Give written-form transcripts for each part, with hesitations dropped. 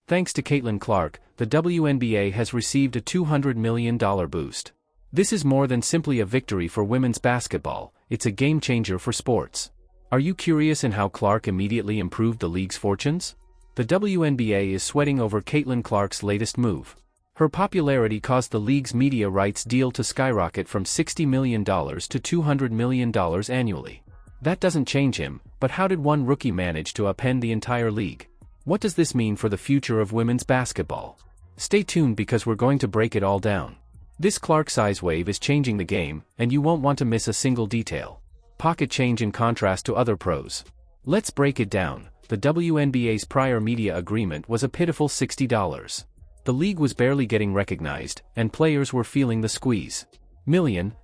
Thanks to Caitlin Clark, the WNBA has received a $200 million boost. This is more than simply a victory for women's basketball, it's a game-changer for sports. Are you curious in how Clark immediately improved the league's fortunes? The WNBA is sweating over Caitlin Clark's latest move. Her popularity caused the league's media rights deal to skyrocket from $60 million to $200 million annually. That doesn't change him, but how did one rookie manage to upend the entire league? What does this mean for the future of women's basketball? Stay tuned because we're going to break it all down. This Clark size wave is changing the game, and you won't want to miss a single detail. Pocket change in contrast to other pros. Let's break it down. The WNBA's prior media agreement was a pitiful $60. The league was barely getting recognized, and players were feeling the squeeze.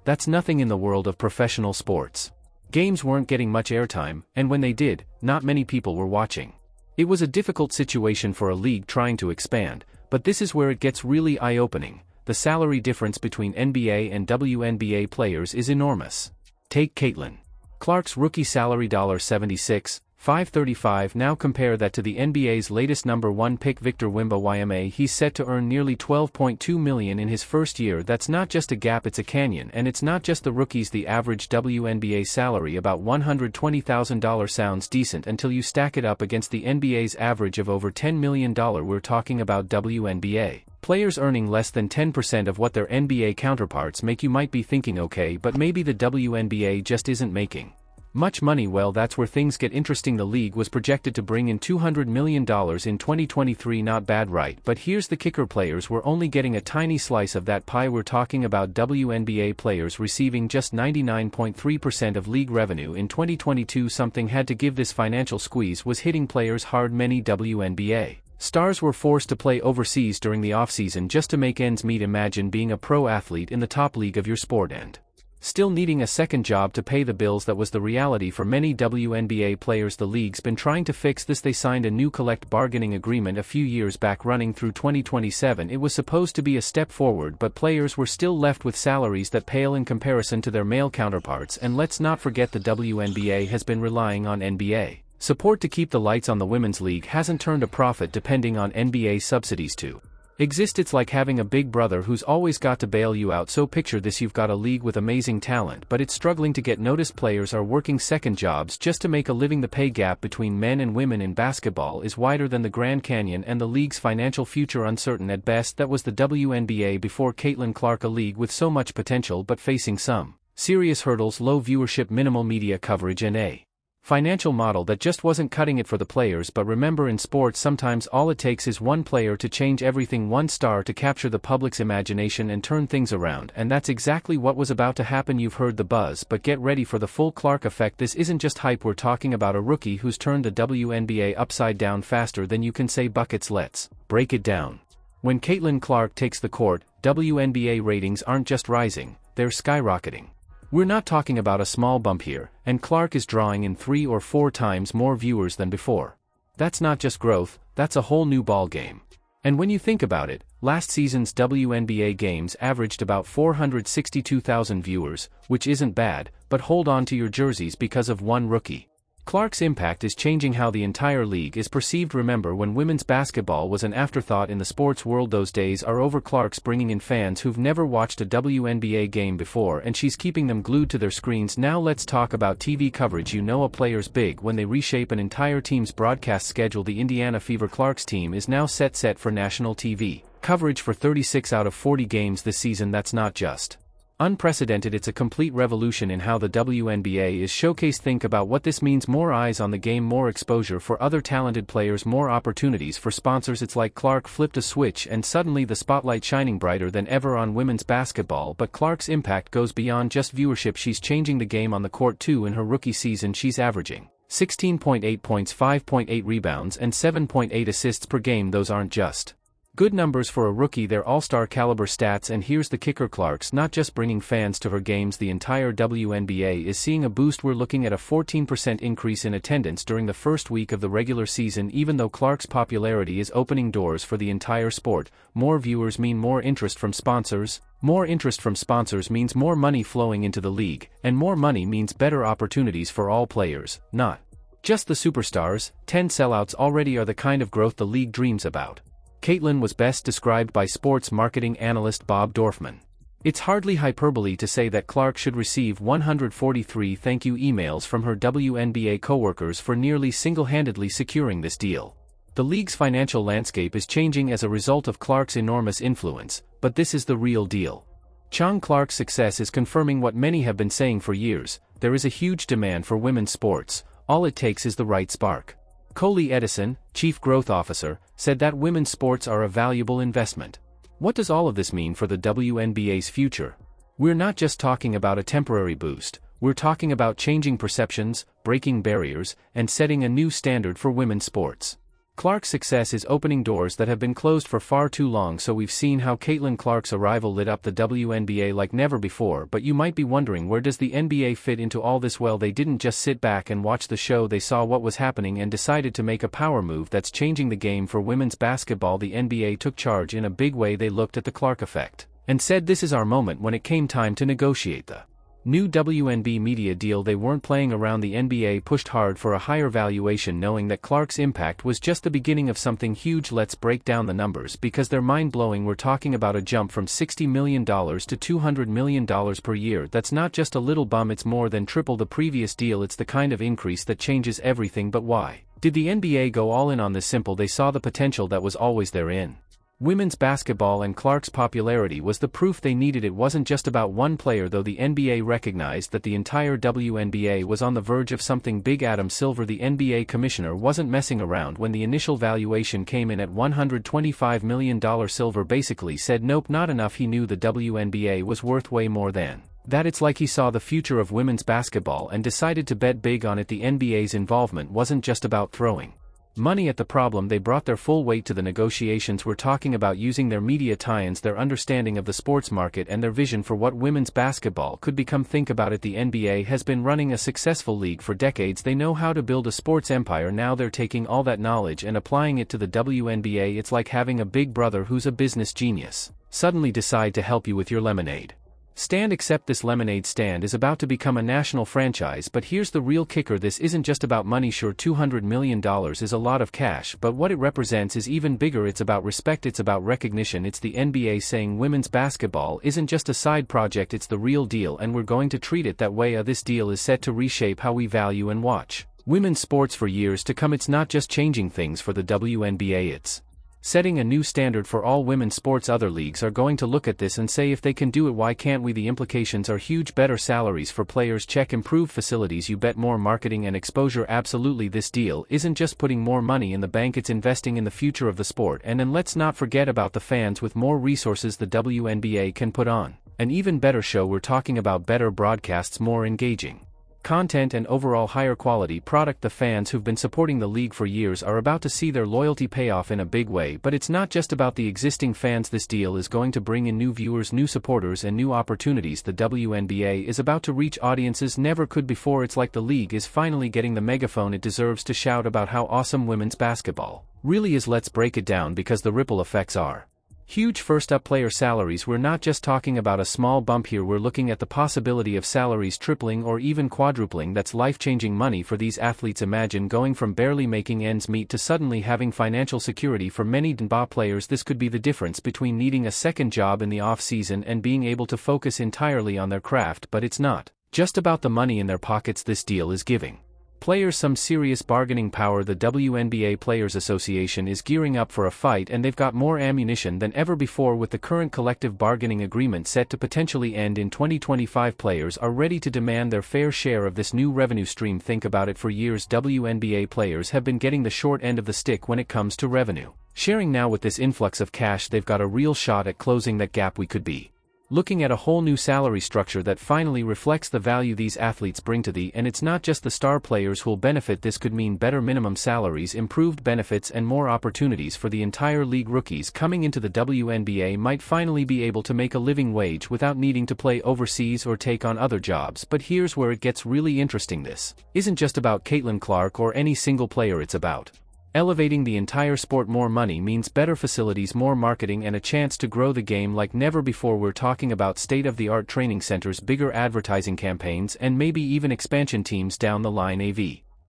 That's nothing in the world of professional sports. Games weren't getting much airtime, and when they did, not many people were watching. It was a difficult situation for a league trying to expand, but this is where it gets really eye-opening. The salary difference between NBA and WNBA players is enormous. Take Caitlin Clark's rookie salary $76,535. Now compare that to the NBA's latest number 1 pick Victor Wembanyama. He's set to earn nearly $12.2 million in his first year. That's not just a gap, it's a canyon, and it's not just the rookies. The average WNBA salary, about $120,000, sounds decent until you stack it up against the NBA's average of over $10 million. We're talking about WNBA players earning less than 10% of what their NBA counterparts make. You might be thinking, okay, but maybe the WNBA just isn't making much money. Well, that's where things get interesting. The league was projected to bring in $200 million in 2023. Not bad, right? But here's the kicker: players were only getting a tiny slice of that pie. We're talking about WNBA players receiving just 99.3% of league revenue in 2022. Something had to give. This financial squeeze was hitting players hard. Many WNBA stars were forced to play overseas during the offseason just to make ends meet. Imagine being a pro athlete in the top league of your sport and still needing a second job to pay the bills. That was the reality for many WNBA players. The league's been trying to fix this. They signed a new collective bargaining agreement a few years back running through 2027. It was supposed to be a step forward, but players were still left with salaries that pale in comparison to their male counterparts. And let's not forget the WNBA has been relying on NBA support to keep the lights on. The women's league hasn't turned a profit, depending on NBA subsidies to exist. It's like having a big brother who's always got to bail you out. So picture this: you've got a league with amazing talent, but it's struggling to get noticed. Players are working second jobs just to make a living. The pay gap between men and women in basketball is wider than the Grand Canyon, and the league's financial future uncertain at best. That was the WNBA before Caitlin Clark, a league with so much potential but facing some serious hurdles: low viewership, minimal media coverage, and a financial model that just wasn't cutting it for the players. But remember, in sports sometimes all it takes is one player to change everything, one star to capture the public's imagination and turn things around, and that's exactly what was about to happen. You've heard the buzz, but get ready for the full Clark effect. This isn't just hype, we're talking about a rookie who's turned the WNBA upside down faster than you can say buckets. Let's break it down. When Caitlin Clark takes the court, WNBA ratings aren't just rising, they're skyrocketing. We're not talking about a small bump here, and Clark is drawing in 3 or 4 times more viewers than before. That's not just growth, that's a whole new ball game. And when you think about it, last season's WNBA games averaged about 462,000 viewers, which isn't bad, but hold on to your jerseys because of one rookie. Clark's impact is changing how the entire league is perceived. Remember when women's basketball was an afterthought in the sports world? Those days are over. Clark's bringing in fans who've never watched a WNBA game before, and she's keeping them glued to their screens. Now let's talk about TV coverage. You know a player's big when they reshape an entire team's broadcast schedule. The Indiana Fever. Clark's team is now set for national TV coverage for 36 out of 40 games this season. That's not just unprecedented, it's a complete revolution in how the WNBA is showcased. Think about what this means: more eyes on the game, more exposure for other talented players, more opportunities for sponsors. It's like Clark flipped a switch and suddenly the spotlight shining brighter than ever on women's basketball. But Clark's impact goes beyond just viewership. She's changing the game on the court too. In her rookie season, she's averaging 16.8 points, 5.8 rebounds, and 7.8 assists per game. Those aren't just good numbers for a rookie, they're all-star caliber stats. And here's the kicker: Clark's not just bringing fans to her games, the entire WNBA is seeing a boost. We're looking at a 14% increase in attendance during the first week of the regular season. Even though Clark's popularity is opening doors for the entire sport, more viewers mean more interest from sponsors. More interest from sponsors means more money flowing into the league, and more money means better opportunities for all players, not just the superstars. 10 sellouts already are the kind of growth the league dreams about. Caitlin was best described by sports marketing analyst Bob Dorfman. It's hardly hyperbole to say that Clark should receive 143 thank you emails from her WNBA coworkers for nearly single-handedly securing this deal. The league's financial landscape is changing as a result of Clark's enormous influence, but this is the real deal. Clark's success is confirming what many have been saying for years: there is a huge demand for women's sports, all it takes is the right spark. Coley Edison, Chief Growth Officer, said that women's sports are a valuable investment. What does all of this mean for the WNBA's future? We're not just talking about a temporary boost, we're talking about changing perceptions, breaking barriers, and setting a new standard for women's sports. Clark's success is opening doors that have been closed for far too long, so we've seen how Caitlin Clark's arrival lit up the WNBA like never before, but you might be wondering, where does the NBA fit into all this? Well, they didn't just sit back and watch the show, they saw what was happening and decided to make a power move that's changing the game for women's basketball. The NBA took charge in a big way. They looked at the Clark effect and said, this is our moment. When it came time to negotiate the new WNBA media deal, they weren't playing around. The NBA pushed hard for a higher valuation, knowing that Clark's impact was just the beginning of something huge. Let's break down the numbers because they're mind-blowing. We're talking about a jump from $60 million to $200 million per year. That's not just a little bump, it's more than triple the previous deal. It's the kind of increase that changes everything. But why did the NBA go all in on this? Simple, they saw the potential that was always there in women's basketball, and Clark's popularity was the proof they needed. It wasn't just about one player, though. The NBA recognized that the entire WNBA was on the verge of something big. Adam Silver, the NBA commissioner, wasn't messing around when the initial valuation came in at $125 million. Silver basically said nope, not enough. He knew the WNBA was worth way more than that. It's like he saw the future of women's basketball and decided to bet big on it. The NBA's involvement wasn't just about throwing money at the problem, they brought their full weight to the negotiations. We're talking about using their media tie-ins, their understanding of the sports market, and their vision for what women's basketball could become. Think about it, the NBA has been running a successful league for decades. They know how to build a sports empire. Now they're taking all that knowledge and applying it to the WNBA. It's like having a big brother who's a business genius suddenly decide to help you with your lemonade stand, except this lemonade stand is about to become a national franchise. But here's the real kicker, this isn't just about money. Sure, $200 million is a lot of cash, but what it represents is even bigger. It's about respect, it's about recognition. It's the NBA saying women's basketball isn't just a side project, it's the real deal, and we're going to treat it that way. This deal is set to reshape how we value and watch women's sports for years to come. It's not just changing things for the WNBA, it's setting a new standard for all women's sports. Other leagues are going to look at this and say, if they can do it, why can't we? The implications are huge: better salaries for players, check; improved facilities, you bet; more marketing and exposure. Absolutely, this deal isn't just putting more money in the bank, it's investing in the future of the sport. And then let's not forget about the fans. With more resources, the WNBA can put on an even better show. We're talking about better broadcasts, more engaging content, and overall higher quality product. The fans who've been supporting the league for years are about to see their loyalty pay off in a big way. But it's not just about the existing fans. This deal is going to bring in new viewers, new supporters, and new opportunities. The WNBA is about to reach audiences never could before. It's like the league is finally getting the megaphone it deserves to shout about how awesome women's basketball really is. Let's break it down because the ripple effects are huge. First up, player salaries. We're not just talking about a small bump here, we're looking at the possibility of salaries tripling or even quadrupling. That's life-changing money for these athletes. Imagine going from barely making ends meet to suddenly having financial security. For many NBA players, this could be the difference between needing a second job in the off-season and being able to focus entirely on their craft. But it's not just about the money in their pockets. This deal is giving players some serious bargaining power. The WNBA Players Association is gearing up for a fight, and they've got more ammunition than ever before. With the current collective bargaining agreement set to potentially end in 2025, players are ready to demand their fair share of this new revenue stream. Think about it, for years WNBA players have been getting the short end of the stick when it comes to revenue sharing. Now with this influx of cash, they've got a real shot at closing that gap. We could be looking at a whole new salary structure that finally reflects the value these athletes bring to the, and it's not just the star players who'll benefit. This could mean better minimum salaries, improved benefits, and more opportunities for the entire league. Rookies coming into the WNBA might finally be able to make a living wage without needing to play overseas or take on other jobs. But here's where it gets really interesting. This isn't just about Caitlin Clark or any single player, it's about elevating the entire sport. More money means better facilities, more marketing, and a chance to grow the game like never before. We're talking about state-of-the-art training centers, bigger advertising campaigns, and maybe even expansion teams down the line.